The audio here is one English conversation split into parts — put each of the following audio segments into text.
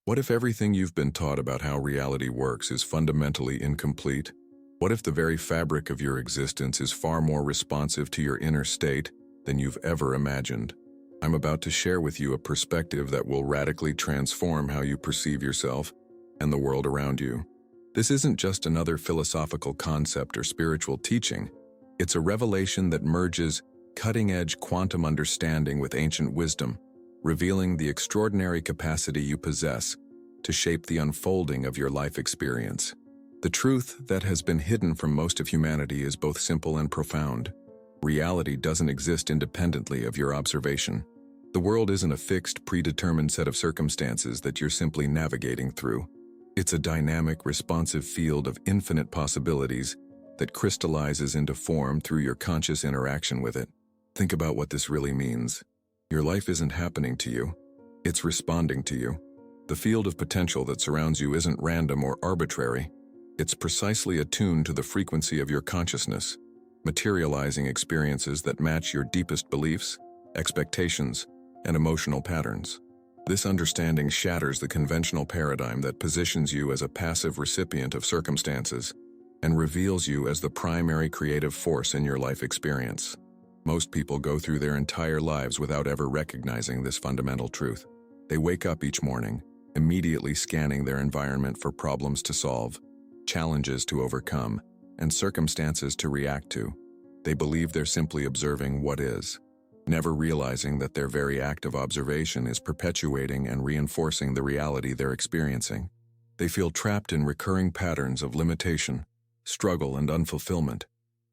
What if everything you've been taught about how reality works is fundamentally incomplete? What if the very fabric of your existence is far more responsive to your inner state than you've ever imagined? I'm about to share with you a perspective that will radically transform how you perceive yourself and the world around you. This isn't just another philosophical concept or spiritual teaching. It's a revelation that merges cutting-edge quantum understanding with ancient wisdom, revealing the extraordinary capacity you possess to shape the unfolding of your life experience. The truth that has been hidden from most of humanity is both simple and profound. Reality doesn't exist independently of your observation. The world isn't a fixed, predetermined set of circumstances that you're simply navigating through. It's a dynamic, responsive field of infinite possibilities that crystallizes into form through your conscious interaction with it. Think about what this really means. Your life isn't happening to you. It's responding to you. The field of potential that surrounds you isn't random or arbitrary. It's precisely attuned to the frequency of your consciousness, materializing experiences that match your deepest beliefs, expectations, and emotional patterns. This understanding shatters the conventional paradigm that positions you as a passive recipient of circumstances and reveals you as the primary creative force in your life experience. Most people go through their entire lives without ever recognizing this fundamental truth. They wake up each morning, immediately scanning their environment for problems to solve, challenges to overcome, and circumstances to react to. They believe they're simply observing what is, never realizing that their very act of observation is perpetuating and reinforcing the reality they're experiencing. They feel trapped in recurring patterns of limitation, struggle, and unfulfillment,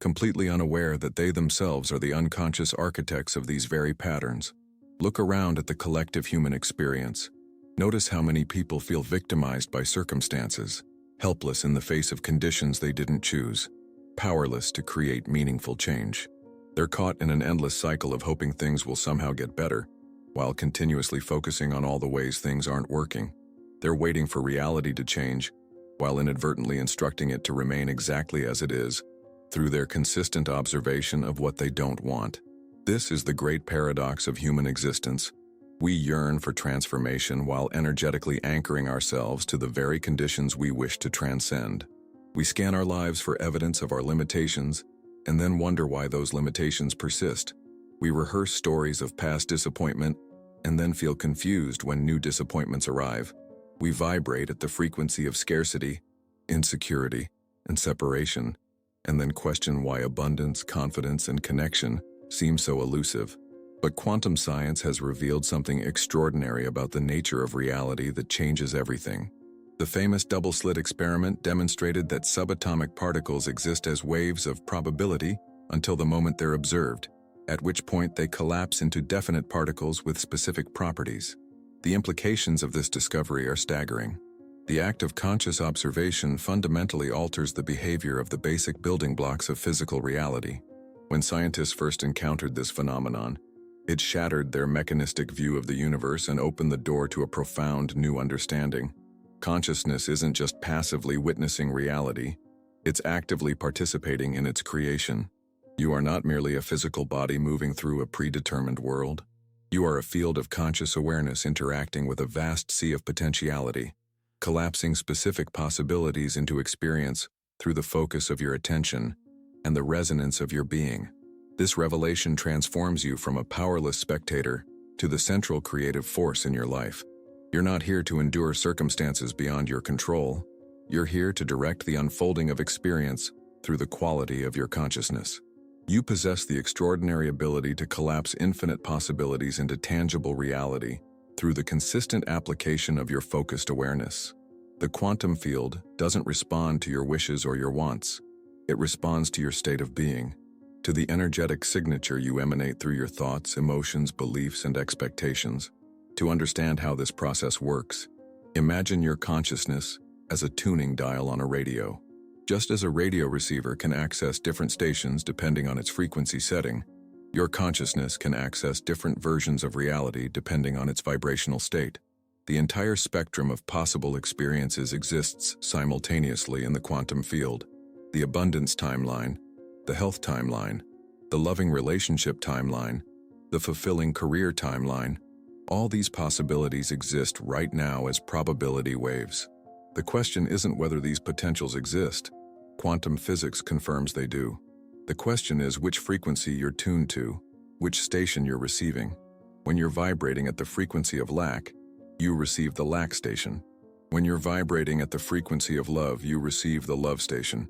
completely unaware that they themselves are the unconscious architects of these very patterns. Look around at the collective human experience. Notice how many people feel victimized by circumstances, helpless in the face of conditions they didn't choose, powerless to create meaningful change. They're caught in an endless cycle of hoping things will somehow get better, while continuously focusing on all the ways things aren't working. They're waiting for reality to change, while inadvertently instructing it to remain exactly as it is, through their consistent observation of what they don't want. This is the great paradox of human existence. We yearn for transformation while energetically anchoring ourselves to the very conditions we wish to transcend. We scan our lives for evidence of our limitations, and then wonder why those limitations persist. We rehearse stories of past disappointment, and then feel confused when new disappointments arrive. We vibrate at the frequency of scarcity, insecurity, and separation, and then question why abundance, confidence, and connection seem so elusive. But quantum science has revealed something extraordinary about the nature of reality that changes everything. The famous double-slit experiment demonstrated that subatomic particles exist as waves of probability until the moment they're observed, at which point they collapse into definite particles with specific properties. The implications of this discovery are staggering. The act of conscious observation fundamentally alters the behavior of the basic building blocks of physical reality. When scientists first encountered this phenomenon, it shattered their mechanistic view of the universe and opened the door to a profound new understanding. Consciousness isn't just passively witnessing reality, it's actively participating in its creation. You are not merely a physical body moving through a predetermined world. You are a field of conscious awareness interacting with a vast sea of potentiality, collapsing specific possibilities into experience through the focus of your attention and the resonance of your being. This revelation transforms you from a powerless spectator to the central creative force in your life. You're not here to endure circumstances beyond your control. You're here to direct the unfolding of experience through the quality of your consciousness. You possess the extraordinary ability to collapse infinite possibilities into tangible reality through the consistent application of your focused awareness. The quantum field doesn't respond to your wishes or your wants. It responds to your state of being, to the energetic signature you emanate through your thoughts, emotions, beliefs, and expectations. To understand how this process works, imagine your consciousness as a tuning dial on a radio. Just as a radio receiver can access different stations depending on its frequency setting, your consciousness can access different versions of reality depending on its vibrational state. The entire spectrum of possible experiences exists simultaneously in the quantum field. The abundance timeline, the health timeline, the loving relationship timeline, the fulfilling career timeline, All these possibilities exist right now as probability waves. The question isn't whether these potentials exist. Quantum physics confirms they do. The question is which frequency you're tuned to, which station you're receiving. When you're vibrating at the frequency of lack, you receive the lack station. When you're vibrating at the frequency of love, you receive the love station.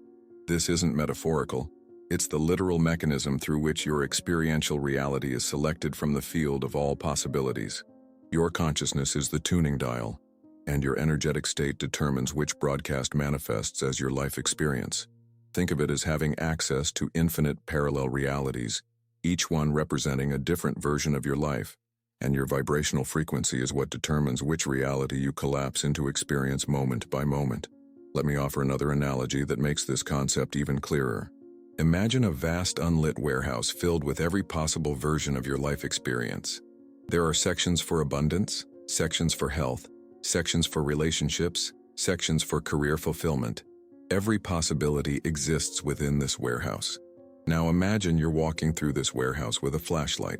This isn't metaphorical. It's the literal mechanism through which your experiential reality is selected from the field of all possibilities. Your consciousness is the tuning dial, and your energetic state determines which broadcast manifests as your life experience. Think of it as having access to infinite parallel realities, each one representing a different version of your life, and your vibrational frequency is what determines which reality you collapse into experience moment by moment. Let me offer another analogy that makes this concept even clearer. Imagine a vast unlit warehouse filled with every possible version of your life experience. There are sections for abundance, sections for health, sections for relationships, sections for career fulfillment. Every possibility exists within this warehouse. Now imagine you're walking through this warehouse with a flashlight.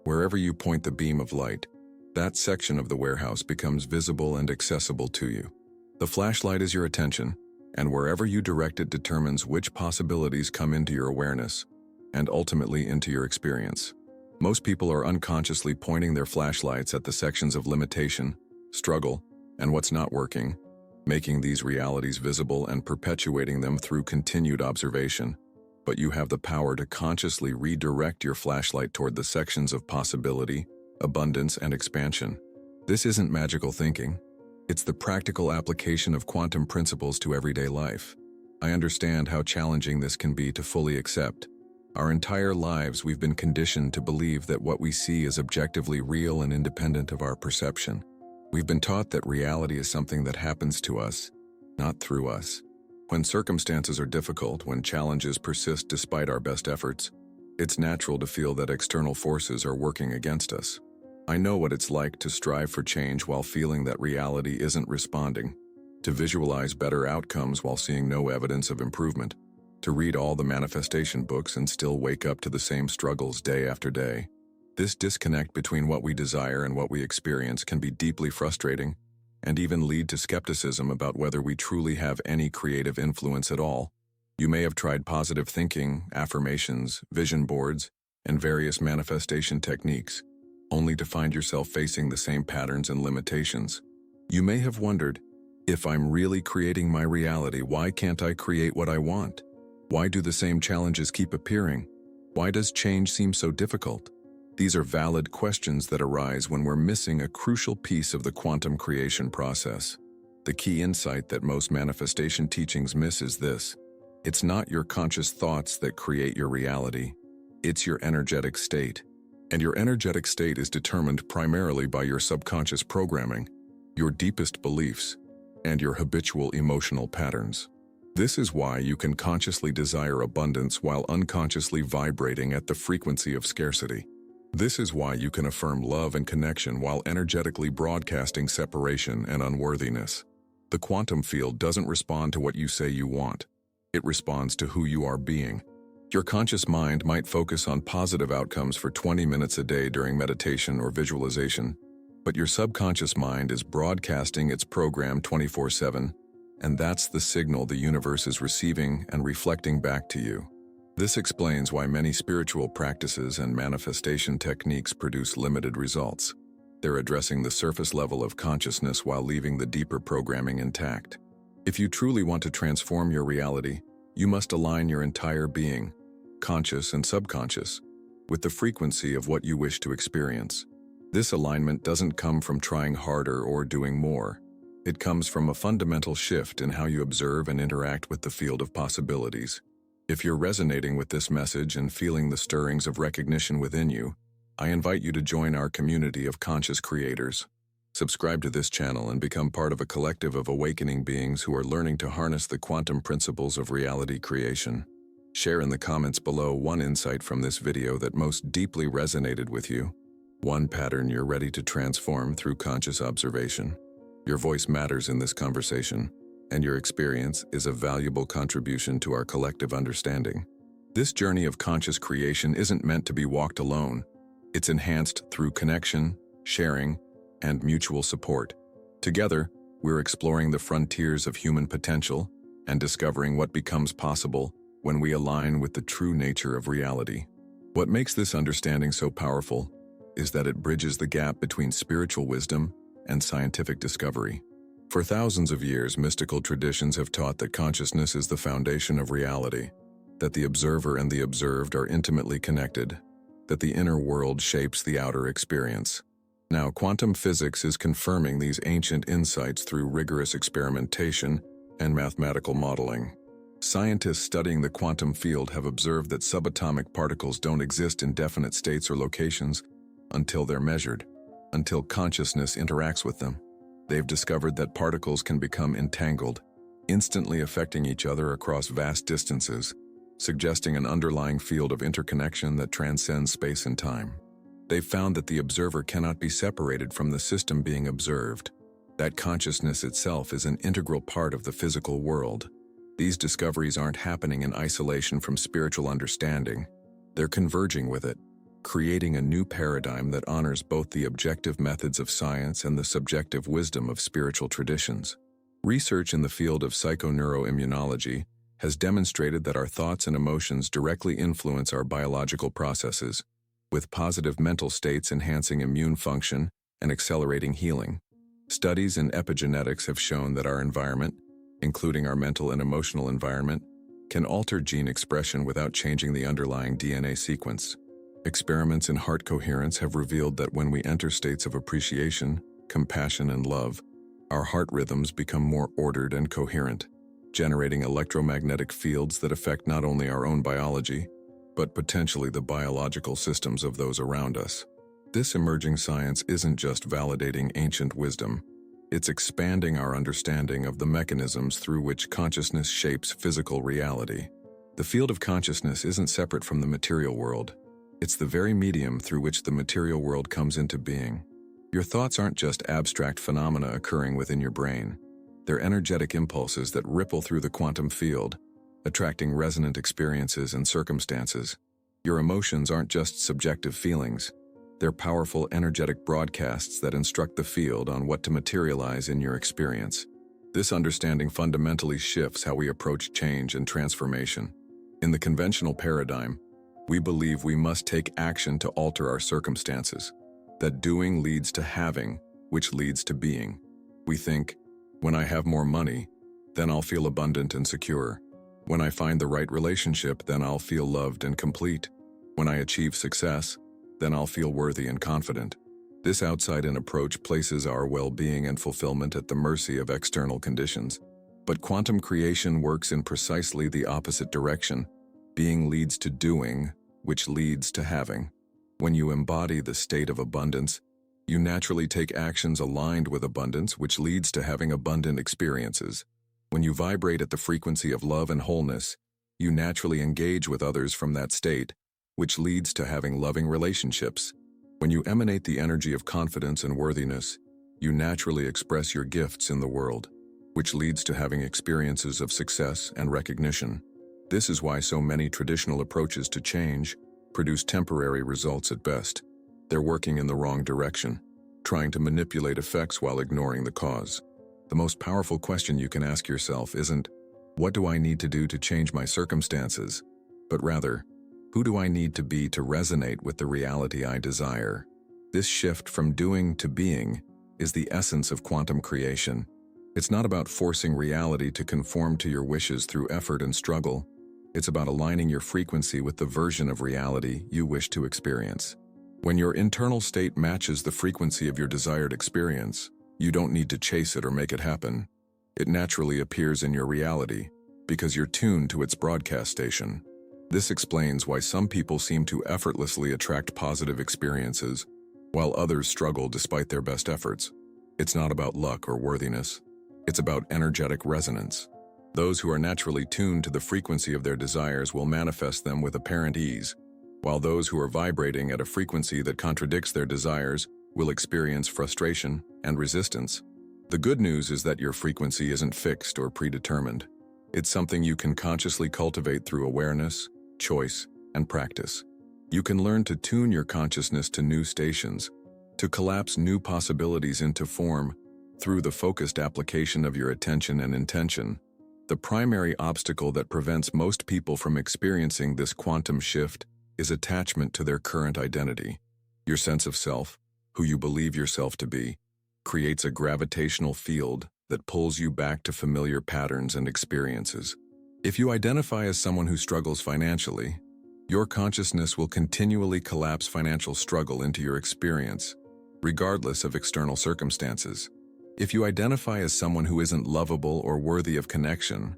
Wherever you point the beam of light, that section of the warehouse becomes visible and accessible to you. The flashlight is your attention, and wherever you direct it determines which possibilities come into your awareness, and ultimately into your experience. Most people are unconsciously pointing their flashlights at the sections of limitation, struggle, and what's not working, making these realities visible and perpetuating them through continued observation. But you have the power to consciously redirect your flashlight toward the sections of possibility, abundance, and expansion. This isn't magical thinking. It's the practical application of quantum principles to everyday life. I understand how challenging this can be to fully accept. Our entire lives we've been conditioned to believe that what we see is objectively real and independent of our perception. We've been taught that reality is something that happens to us, not through us. When circumstances are difficult, when challenges persist despite our best efforts, it's natural to feel that external forces are working against us. I know what it's like to strive for change while feeling that reality isn't responding, to visualize better outcomes while seeing no evidence of improvement, to read all the manifestation books and still wake up to the same struggles day after day. This disconnect between what we desire and what we experience can be deeply frustrating, and even lead to skepticism about whether we truly have any creative influence at all. You may have tried positive thinking, affirmations, vision boards, and various manifestation techniques, only to find yourself facing the same patterns and limitations. You may have wondered, if I'm really creating my reality, why can't I create what I want? Why do the same challenges keep appearing? Why does change seem so difficult? These are valid questions that arise when we're missing a crucial piece of the quantum creation process. The key insight that most manifestation teachings miss is this: it's not your conscious thoughts that create your reality, it's your energetic state. And your energetic state is determined primarily by your subconscious programming, your deepest beliefs, and your habitual emotional patterns. This is why you can consciously desire abundance while unconsciously vibrating at the frequency of scarcity. This is why you can affirm love and connection while energetically broadcasting separation and unworthiness. The quantum field doesn't respond to what you say you want. It responds to who you are being. Your conscious mind might focus on positive outcomes for 20 minutes a day during meditation or visualization, but your subconscious mind is broadcasting its program 24/7, and that's the signal the universe is receiving and reflecting back to you. This explains why many spiritual practices and manifestation techniques produce limited results. They're addressing the surface level of consciousness while leaving the deeper programming intact. If you truly want to transform your reality, you must align your entire being, conscious and subconscious, with the frequency of what you wish to experience. This alignment doesn't come from trying harder or doing more. It comes from a fundamental shift in how you observe and interact with the field of possibilities. If you're resonating with this message and feeling the stirrings of recognition within you, I invite you to join our community of conscious creators. Subscribe to this channel and become part of a collective of awakening beings who are learning to harness the quantum principles of reality creation. Share in the comments below one insight from this video that most deeply resonated with you, one pattern you're ready to transform through conscious observation. Your voice matters in this conversation, and your experience is a valuable contribution to our collective understanding. This journey of conscious creation isn't meant to be walked alone. It's enhanced through connection, sharing, and mutual support. Together, we're exploring the frontiers of human potential and discovering what becomes possible when we align with the true nature of reality. What makes this understanding so powerful is that it bridges the gap between spiritual wisdom and scientific discovery. For thousands of years, mystical traditions have taught that consciousness is the foundation of reality, that the observer and the observed are intimately connected, that the inner world shapes the outer experience. Now, quantum physics is confirming these ancient insights through rigorous experimentation and mathematical modeling. Scientists studying the quantum field have observed that subatomic particles don't exist in definite states or locations until they're measured, until consciousness interacts with them. They've discovered that particles can become entangled, instantly affecting each other across vast distances, suggesting an underlying field of interconnection that transcends space and time. They've found that the observer cannot be separated from the system being observed, that consciousness itself is an integral part of the physical world. These discoveries aren't happening in isolation from spiritual understanding. They're converging with it, creating a new paradigm that honors both the objective methods of science and the subjective wisdom of spiritual traditions. Research in the field of psychoneuroimmunology has demonstrated that our thoughts and emotions directly influence our biological processes, with positive mental states enhancing immune function and accelerating healing. Studies in epigenetics have shown that our environment, including our mental and emotional environment, can alter gene expression without changing the underlying DNA sequence. Experiments in heart coherence have revealed that when we enter states of appreciation, compassion, and love, our heart rhythms become more ordered and coherent, generating electromagnetic fields that affect not only our own biology, but potentially the biological systems of those around us. This emerging science isn't just validating ancient wisdom, it's expanding our understanding of the mechanisms through which consciousness shapes physical reality. The field of consciousness isn't separate from the material world. It's the very medium through which the material world comes into being. Your thoughts aren't just abstract phenomena occurring within your brain. They're energetic impulses that ripple through the quantum field, attracting resonant experiences and circumstances. Your emotions aren't just subjective feelings. They're powerful, energetic broadcasts that instruct the field on what to materialize in your experience. This understanding fundamentally shifts how we approach change and transformation. In the conventional paradigm, we believe we must take action to alter our circumstances, that doing leads to having, which leads to being. We think, when I have more money, then I'll feel abundant and secure. When I find the right relationship, then I'll feel loved and complete. When I achieve success, then I'll feel worthy and confident. This outside-in approach places our well-being and fulfillment at the mercy of external conditions. But quantum creation works in precisely the opposite direction. Being leads to doing, which leads to having. When you embody the state of abundance, you naturally take actions aligned with abundance, which leads to having abundant experiences. When you vibrate at the frequency of love and wholeness, you naturally engage with others from that state, which leads to having loving relationships. When you emanate the energy of confidence and worthiness, you naturally express your gifts in the world, which leads to having experiences of success and recognition. This is why so many traditional approaches to change produce temporary results at best. They're working in the wrong direction, trying to manipulate effects while ignoring the cause. The most powerful question you can ask yourself isn't, what do I need to do to change my circumstances? But rather, who do I need to be to resonate with the reality I desire? This shift from doing to being is the essence of quantum creation. It's not about forcing reality to conform to your wishes through effort and struggle. It's about aligning your frequency with the version of reality you wish to experience. When your internal state matches the frequency of your desired experience, you don't need to chase it or make it happen. It naturally appears in your reality because you're tuned to its broadcast station. This explains why some people seem to effortlessly attract positive experiences, while others struggle despite their best efforts. It's not about luck or worthiness. It's about energetic resonance. Those who are naturally tuned to the frequency of their desires will manifest them with apparent ease, while those who are vibrating at a frequency that contradicts their desires will experience frustration and resistance. The good news is that your frequency isn't fixed or predetermined. It's something you can consciously cultivate through awareness, choice, and practice. You can learn to tune your consciousness to new stations, to collapse new possibilities into form through the focused application of your attention and intention. The primary obstacle that prevents most people from experiencing this quantum shift is attachment to their current identity. Your sense of self, who you believe yourself to be, creates a gravitational field that pulls you back to familiar patterns and experiences. If you identify as someone who struggles financially, your consciousness will continually collapse financial struggle into your experience, regardless of external circumstances. If you identify as someone who isn't lovable or worthy of connection,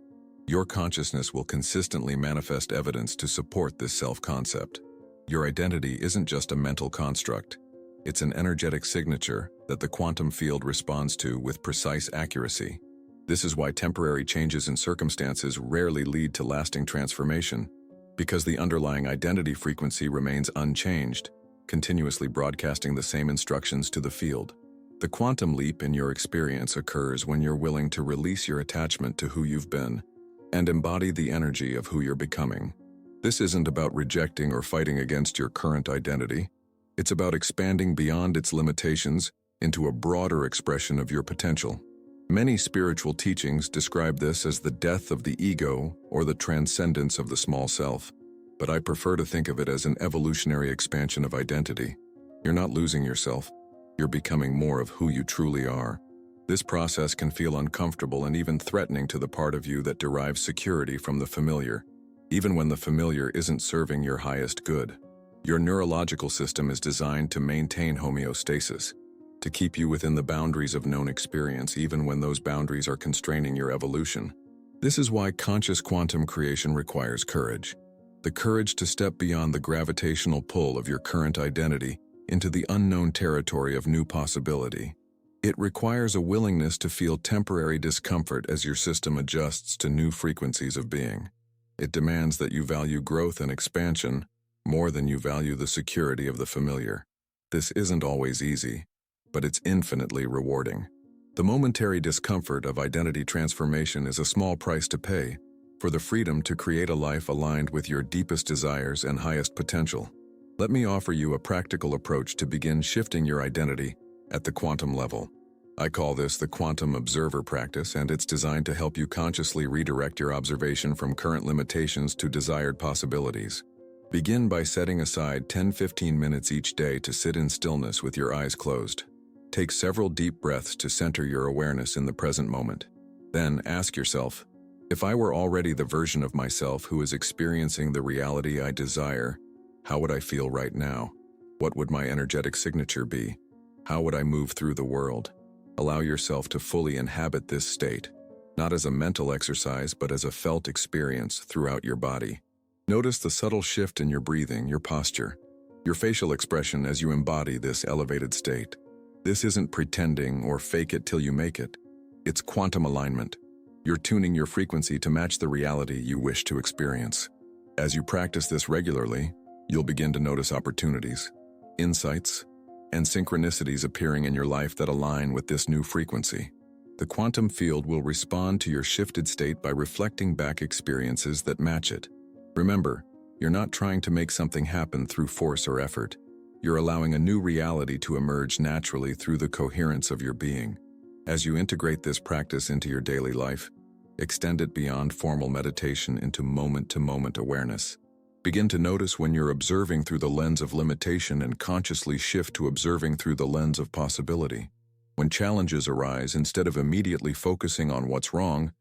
your consciousness will consistently manifest evidence to support this self-concept. Your identity isn't just a mental construct. It's an energetic signature that the quantum field responds to with precise accuracy. This is why temporary changes in circumstances rarely lead to lasting transformation, because the underlying identity frequency remains unchanged, continuously broadcasting the same instructions to the field. The quantum leap in your experience occurs when you're willing to release your attachment to who you've been and embody the energy of who you're becoming. This isn't about rejecting or fighting against your current identity. It's about expanding beyond its limitations into a broader expression of your potential. Many spiritual teachings describe this as the death of the ego or the transcendence of the small self, but I prefer to think of it as an evolutionary expansion of identity. You're not losing yourself. You're becoming more of who you truly are. This process can feel uncomfortable and even threatening to the part of you that derives security from the familiar, even when the familiar isn't serving your highest good. Your neurological system is designed to maintain homeostasis, to keep you within the boundaries of known experience even when those boundaries are constraining your evolution. This is why conscious quantum creation requires courage. The courage to step beyond the gravitational pull of your current identity into the unknown territory of new possibility. It requires a willingness to feel temporary discomfort as your system adjusts to new frequencies of being. It demands that you value growth and expansion more than you value the security of the familiar. This isn't always easy, but it's infinitely rewarding. The momentary discomfort of identity transformation is a small price to pay for the freedom to create a life aligned with your deepest desires and highest potential. Let me offer you a practical approach to begin shifting your identity at the quantum level. I call this the quantum observer practice, and it's designed to help you consciously redirect your observation from current limitations to desired possibilities. Begin by setting aside 10-15 minutes each day to sit in stillness with your eyes closed. Take several deep breaths to center your awareness in the present moment. Then ask yourself, if I were already the version of myself who is experiencing the reality I desire, how would I feel right now? What would my energetic signature be? How would I move through the world? Allow yourself to fully inhabit this state, not as a mental exercise, but as a felt experience throughout your body. Notice the subtle shift in your breathing, your posture, your facial expression as you embody this elevated state. This isn't pretending or fake it till you make it. It's quantum alignment. You're tuning your frequency to match the reality you wish to experience. As you practice this regularly, you'll begin to notice opportunities, insights, and synchronicities appearing in your life that align with this new frequency. The quantum field will respond to your shifted state by reflecting back experiences that match it. Remember, you're not trying to make something happen through force or effort. You're allowing a new reality to emerge naturally through the coherence of your being. As you integrate this practice into your daily life, extend it beyond formal meditation into moment-to-moment awareness. Begin to notice when you're observing through the lens of limitation and consciously shift to observing through the lens of possibility. When challenges arise, instead of immediately focusing on what's wrong,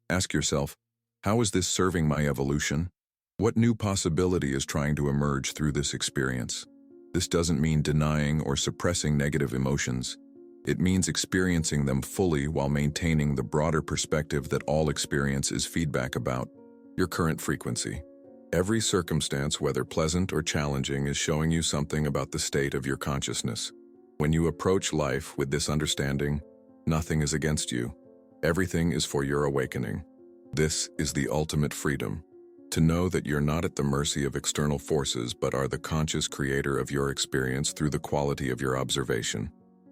ask yourself, how is this serving my evolution? What new possibility is trying to emerge through this experience? This doesn't mean denying or suppressing negative emotions. It means experiencing them fully while maintaining the broader perspective that all experience is feedback about your current frequency. Every circumstance, whether pleasant or challenging, is showing you something about the state of your consciousness. When you approach life with this understanding, nothing is against you. Everything is for your awakening. This is the ultimate freedom. To know that you're not at the mercy of external forces but are the conscious creator of your experience through the quality of your observation.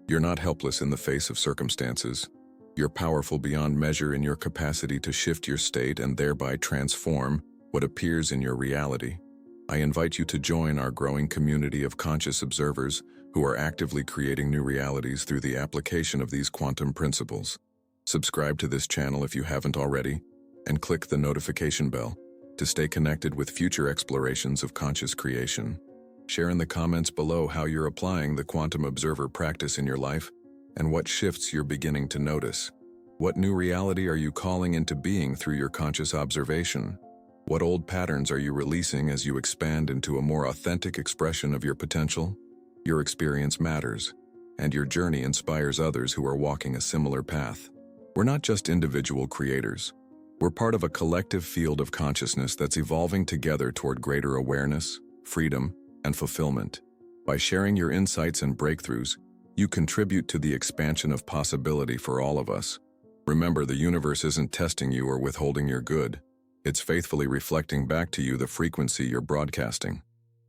You're not helpless in the face of circumstances. You're powerful beyond measure in your capacity to shift your state and thereby transform what appears in your reality. I invite you to join our growing community of conscious observers who are actively creating new realities through the application of these quantum principles. Subscribe to this channel if you haven't already, and click the notification bell to stay connected with future explorations of conscious creation. Share in the comments below how you're applying the quantum observer practice in your life and what shifts you're beginning to notice. What new reality are you calling into being through your conscious observation? What old patterns are you releasing as you expand into a more authentic expression of your potential? Your experience matters, and your journey inspires others who are walking a similar path. We're not just individual creators. We're part of a collective field of consciousness that's evolving together toward greater awareness, freedom, and fulfillment. By sharing your insights and breakthroughs, you contribute to the expansion of possibility for all of us. Remember, the universe isn't testing you or withholding your good. It's faithfully reflecting back to you the frequency you're broadcasting.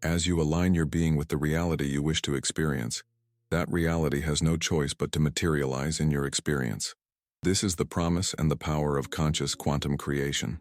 As you align your being with the reality you wish to experience, that reality has no choice but to materialize in your experience. This is the promise and the power of conscious quantum creation.